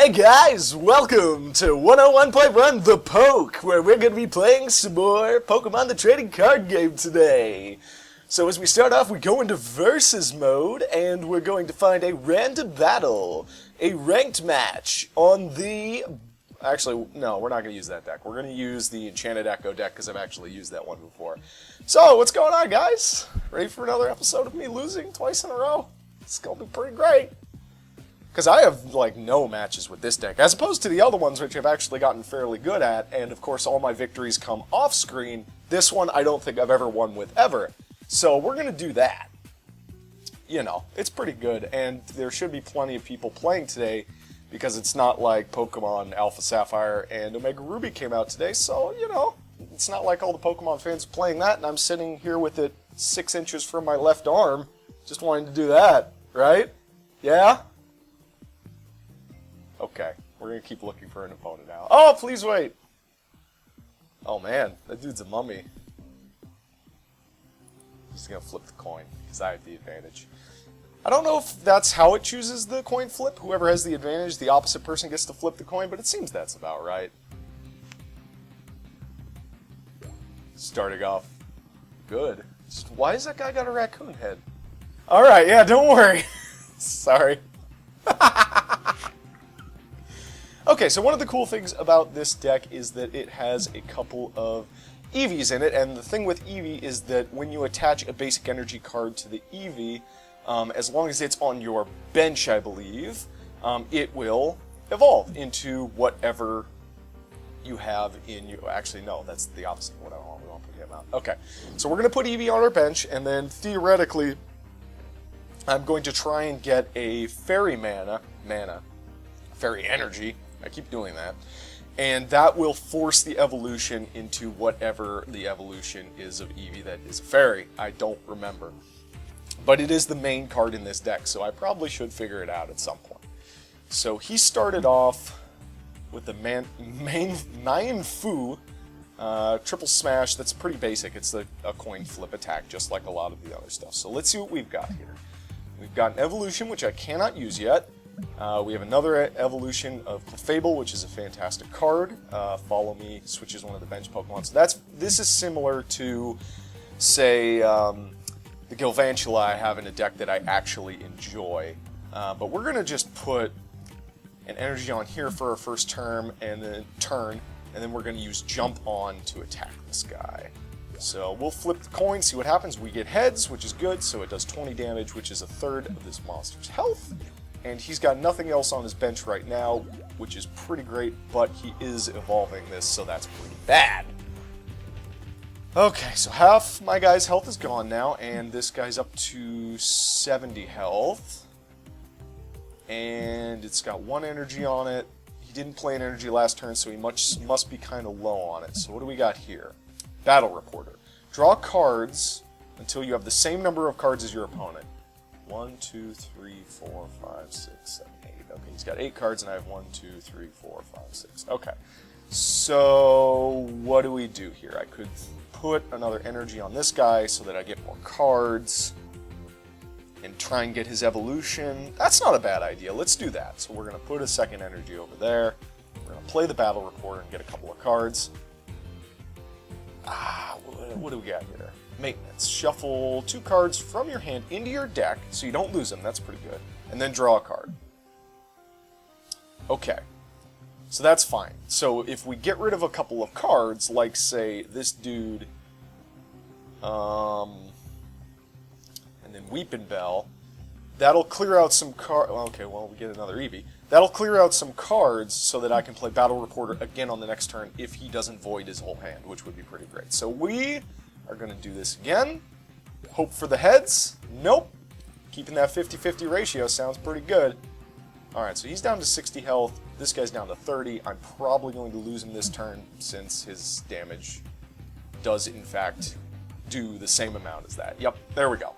Hey guys, welcome to 101.1 The Poke, where we're going to be playing some more Pokemon the Trading Card Game today. So as we start off, we go into Versus mode, and we're going to find a random battle, a ranked match on the... Actually, no, we're not going to use that deck. We're going to use the Enchanted Echo deck, because I've actually used that one before. So, what's going on, guys? Ready for another episode of me losing twice in a row? It's going to be pretty great. Because I have, like, no matches with this deck, as opposed to the other ones, which I've actually gotten fairly good at, and of course all my victories come off-screen. This one I don't think I've ever won with ever. So we're going to do that. You know, it's pretty good, and there should be plenty of people playing today, because it's not like Pokemon Alpha Sapphire and Omega Ruby came out today, so, you know, it's not like all the Pokemon fans are playing that, and I'm sitting here with it 6 inches from my left arm, just wanting to do that, right? Yeah? Okay, we're going to keep looking for an opponent now. Oh, please wait! Oh man, that dude's a mummy. He's going to flip the coin, because I have the advantage. I don't know if that's how it chooses the coin flip. Whoever has the advantage, the opposite person gets to flip the coin, but it seems that's about right. Starting off good. Just, why has that guy got a raccoon head? Alright, yeah, don't worry. Sorry. Okay, so one of the cool things about this deck is that it has a couple of EVs in it, and the thing with EV is that when you attach a basic energy card to the EV, as long as it's on your bench, I believe, it will evolve into whatever you have in you. Actually, no, that's the opposite of what I want. We want to put him out. Okay, so we're going to put EV on our bench, and then theoretically, I'm going to try and get a fairy fairy energy. I keep doing that. And that will force the evolution into whatever the evolution is of Eevee that is a fairy. I don't remember. But it is the main card in this deck, so I probably should figure it out at some point. So he started off with the Main Fu triple smash. That's pretty basic. It's a coin flip attack, just like a lot of the other stuff. So let's see what we've got here. We've got an evolution, which I cannot use yet. We have another evolution of Clefable, which is a fantastic card. Follow Me switches one of the bench Pokemon. So this is similar to, say, the Galvantula I have in a deck that I actually enjoy. But we're going to just put an energy on here for our first turn, and then we're going to use Jump On to attack this guy. So we'll flip the coin, see what happens. We get heads, which is good, so it does 20 damage, which is a third of this monster's health. And he's got nothing else on his bench right now, which is pretty great, but he is evolving this, so that's pretty bad. Okay, so half my guy's health is gone now, and this guy's up to 70 health. And it's got 1 energy on it. He didn't play an energy last turn, so he must be kind of low on it. So what do we got here? Battle Reporter. Draw cards until you have the same number of cards as your opponent. 1, 2, 3, 4, 5, 6, 7, 8. Okay, he's got 8 cards, and I have 1, 2, 3, 4, 5, 6. Okay. So, what do we do here? I could put another energy on this guy so that I get more cards and try and get his evolution. That's not a bad idea. Let's do that. So, we're going to put a second energy over there. We're going to play the Battle Reporter and get a couple of cards. What do we got here? Maintenance. Shuffle 2 cards from your hand into your deck, so you don't lose them. That's pretty good. And then draw a card. Okay. So that's fine. So if we get rid of a couple of cards, like, say, this dude, and then Weepin' Bell, that'll clear out some cards. Okay, well, we get another Eevee. That'll clear out some cards so that I can play Battle Reporter again on the next turn if he doesn't void his whole hand, which would be pretty great. So we are going to do this again. Hope for the heads. Nope. Keeping that 50-50 ratio sounds pretty good. Alright, so he's down to 60 health. This guy's down to 30. I'm probably going to lose him this turn since his damage does, in fact, do the same amount as that. Yep, there we go.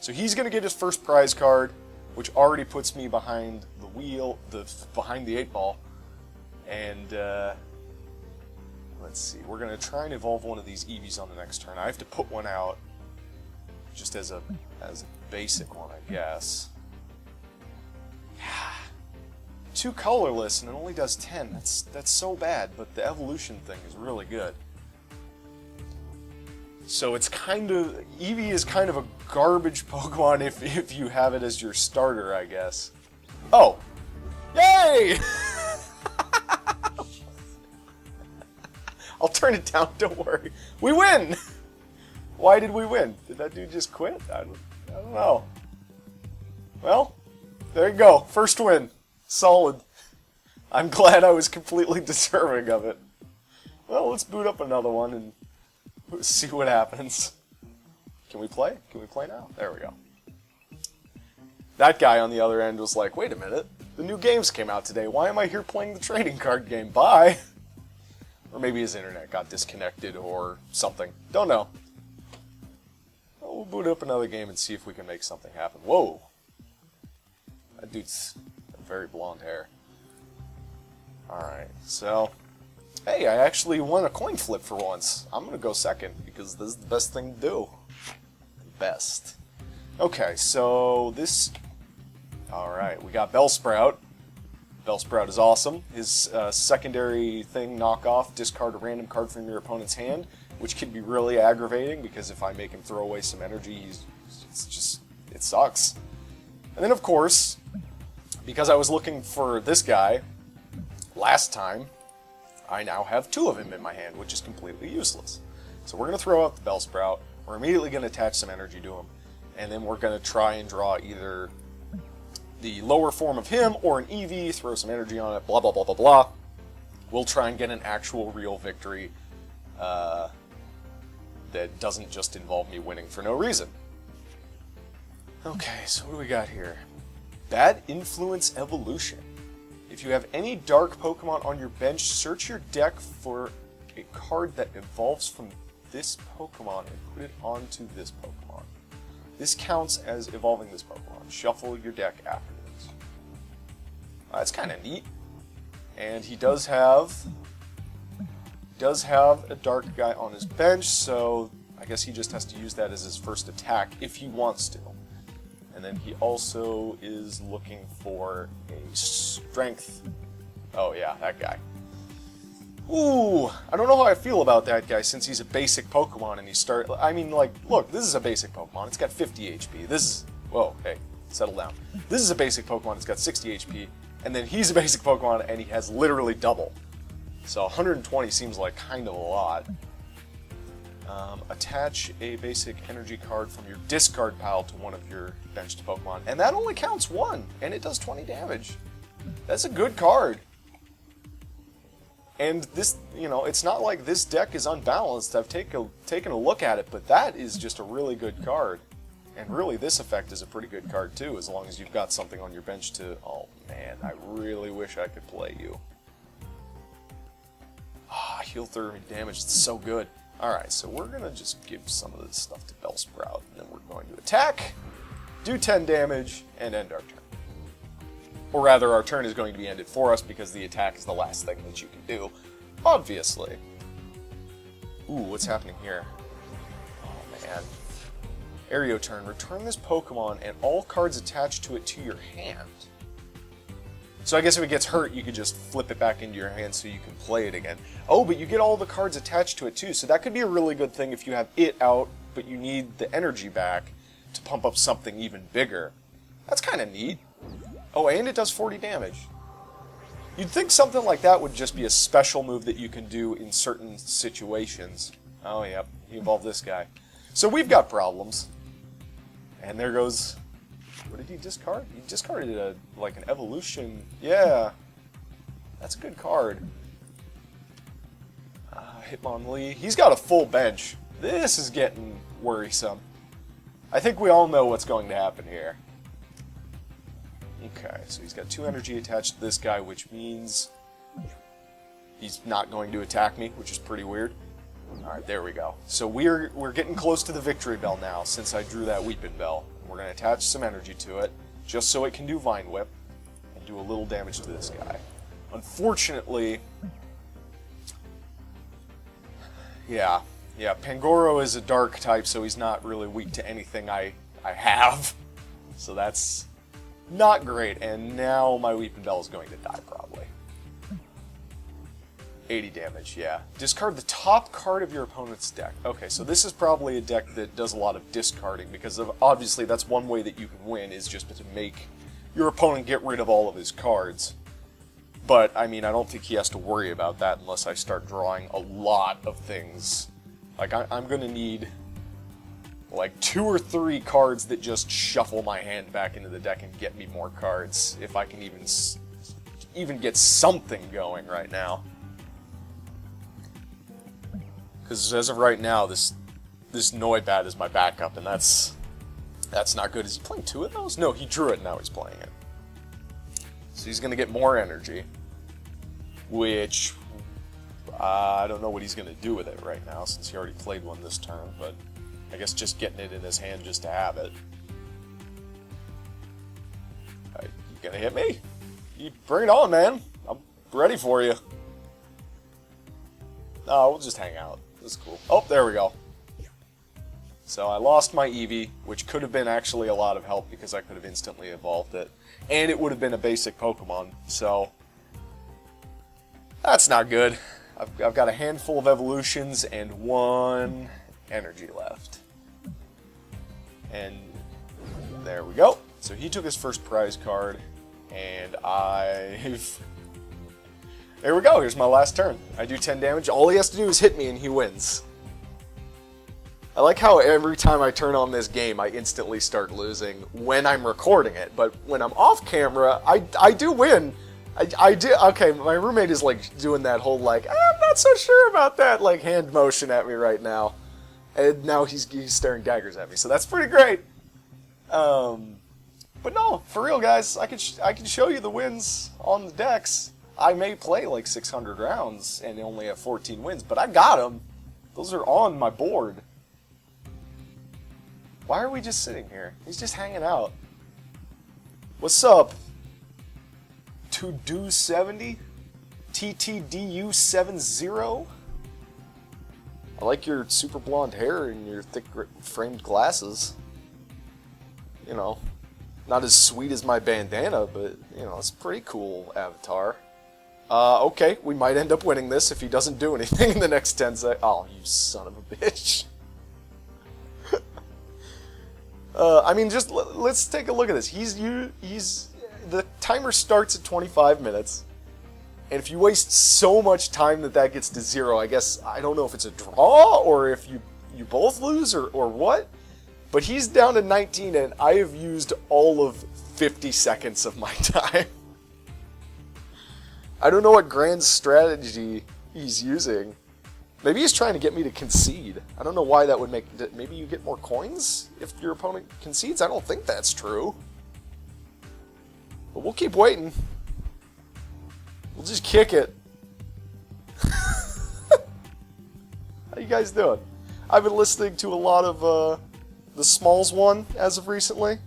So he's going to get his first prize card, which already puts me behind the wheel, behind the 8-ball. And, let's see, we're going to try and evolve one of these Eevees on the next turn. I have to put one out just as a basic one, I guess. 2 colorless and it only does 10. That's so bad, but the evolution thing is really good. So it's kind of... Eevee is kind of a garbage Pokemon if you have it as your starter, I guess. Oh! Yay! I'll turn it down, don't worry. We win! Why did we win? Did that dude just quit? I don't know. Well, there you go. First win. Solid. I'm glad I was completely deserving of it. Well, let's boot up another one and see what happens. Can we play? Can we play now? There we go. That guy on the other end was like, wait a minute. The new games came out today. Why am I here playing the trading card game? Bye! Or maybe his internet got disconnected or something. Don't know. Well, we'll boot up another game and see if we can make something happen. Whoa! That dude's got very blonde hair. Alright, so... Hey, I actually won a coin flip for once. I'm gonna go second, because this is the best thing to do. Best. Okay, so this... Alright, we got Bellsprout. Bellsprout is awesome. His secondary thing, knockoff, discard a random card from your opponent's hand, which can be really aggravating, because if I make him throw away some energy, it sucks. And then, of course, because I was looking for this guy last time, I now have 2 of him in my hand, which is completely useless. So we're going to throw out the Bellsprout, we're immediately going to attach some energy to him, and then we're going to try and draw either the lower form of him or an Eevee, throw some energy on it, blah blah blah blah blah. We'll try and get an actual real victory that doesn't just involve me winning for no reason. Okay, so what do we got here? Bad Influence Evolution. If you have any dark Pokemon on your bench, search your deck for a card that evolves from this Pokemon and put it onto this Pokemon. This counts as evolving this Pokemon. Shuffle your deck afterwards. That's kind of neat. And he does have a dark guy on his bench, so I guess he just has to use that as his first attack if he wants to. And then he also is looking for a strength. Oh yeah, that guy. Ooh, I don't know how I feel about that guy since he's a basic Pokemon and I mean, like, look, this is a basic Pokemon. It's got 50 HP. This is... Whoa, hey, settle down. This is a basic Pokemon. It's got 60 HP. And then he's a basic Pokemon and he has literally double. So 120 seems like kind of a lot. Attach a basic energy card from your discard pile to one of your benched Pokemon. And that only counts 1, and it does 20 damage. That's a good card. And this, you know, it's not like this deck is unbalanced. I've taken a look at it, but that is just a really good card. And really, this effect is a pretty good card too, as long as you've got something on your bench to... Oh man, I really wish I could play you. Ah, heal 30 damage, it's so good. Alright, so we're going to just give some of this stuff to Bellsprout, and then we're going to attack, do 10 damage, and end our turn. Or rather, our turn is going to be ended for us because the attack is the last thing that you can do, obviously. Ooh, what's happening here? Oh man. Aereo turn, return this Pokemon and all cards attached to it to your hand. So I guess if it gets hurt, you could just flip it back into your hand so you can play it again. Oh, but you get all the cards attached to it too, so that could be a really good thing if you have it out, but you need the energy back to pump up something even bigger. That's kind of neat. Oh, and it does 40 damage. You'd think something like that would just be a special move that you can do in certain situations. Oh, yep, he evolved this guy. So we've got problems. And there goes... What did he discard? He discarded like an evolution. Yeah. That's a good card. Hitmonlee. He's got a full bench. This is getting worrisome. I think we all know what's going to happen here. Okay, so he's got 2 energy attached to this guy, which means he's not going to attack me, which is pretty weird. Alright, there we go. So we're getting close to the victory bell now, since I drew that Weepin' Bell. We're going to attach some energy to it, just so it can do Vine Whip, and do a little damage to this guy. Unfortunately... Yeah, Pangoro is a dark type, so he's not really weak to anything I have. So that's Not great, and now my Weeping Bell is going to die, probably. 80 damage, yeah. Discard the top card of your opponent's deck. Okay, so this is probably a deck that does a lot of discarding, because obviously that's one way that you can win, is just to make your opponent get rid of all of his cards. But, I mean, I don't think he has to worry about that unless I start drawing a lot of things. Like, I'm going to need, like, 2 or 3 cards that just shuffle my hand back into the deck and get me more cards, if I can even get something going right now. Because as of right now, this Noibat is my backup, and that's not good. Is he playing 2 of those? No, he drew it, and now he's playing it. So he's going to get more energy, which I don't know what he's going to do with it right now, since he already played one this turn, but I guess just getting it in his hand just to have it. You going to hit me? You bring it on, man. I'm ready for you. No, we'll just hang out. This is cool. Oh, there we go. So I lost my Eevee, which could have been actually a lot of help because I could have instantly evolved it. And it would have been a basic Pokemon, so that's not good. I've got a handful of evolutions and 1 energy left. And there we go. So he took his first prize card, and there we go, here's my last turn. I do 10 damage, all he has to do is hit me and he wins. I like how every time I turn on this game, I instantly start losing when I'm recording it, but when I'm off camera, I do win. I do, okay, my roommate is like doing that whole like, I'm not so sure about that, like hand motion at me right now. And now he's staring daggers at me, so that's pretty great. But no, for real guys, I can show you the wins on the decks. I may play like 600 rounds and only have 14 wins, but I got them. Those are on my board. Why are we just sitting here? He's just hanging out. What's up? ToDo70? TTDU70? I like your super blonde hair and your thick framed glasses. You know, not as sweet as my bandana, but, you know, it's a pretty cool avatar. Okay, we might end up winning this if he doesn't do anything in the next 10 seconds. Oh, you son of a bitch. I mean, just let's take a look at this. The timer starts at 25 minutes, and if you waste so much time that gets to 0, I guess, I don't know if it's a draw, or if you both lose, or what, but he's down to 19, and I have used all of 50 seconds of my time. I don't know what grand strategy he's using. Maybe he's trying to get me to concede. I don't know why that would make... Maybe you get more coins if your opponent concedes? I don't think that's true. But we'll keep waiting. We'll just kick it. How you guys doing? I've been listening to a lot of the Smalls one as of recently.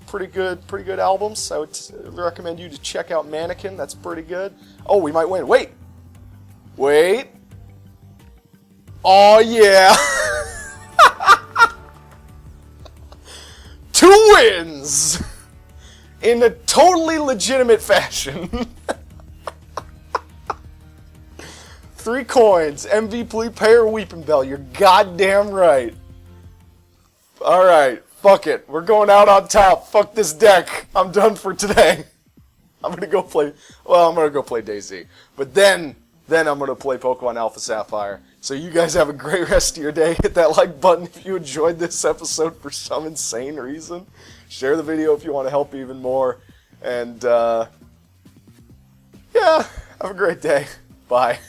Pretty good albums. I would recommend you to check out Mannequin. That's pretty good. Oh, we might win. Wait! Oh, yeah! 2 wins! In a totally legitimate fashion. 3 coins. MVP player Weeping Bell. You're goddamn right. Alright, fuck it. We're going out on top. Fuck this deck. I'm done for today. I'm gonna go play... Well, I'm gonna go play DayZ. But then I'm gonna play Pokemon Alpha Sapphire. So you guys have a great rest of your day. Hit that like button if you enjoyed this episode for some insane reason. Share the video if you want to help even more. And, yeah, have a great day. Bye.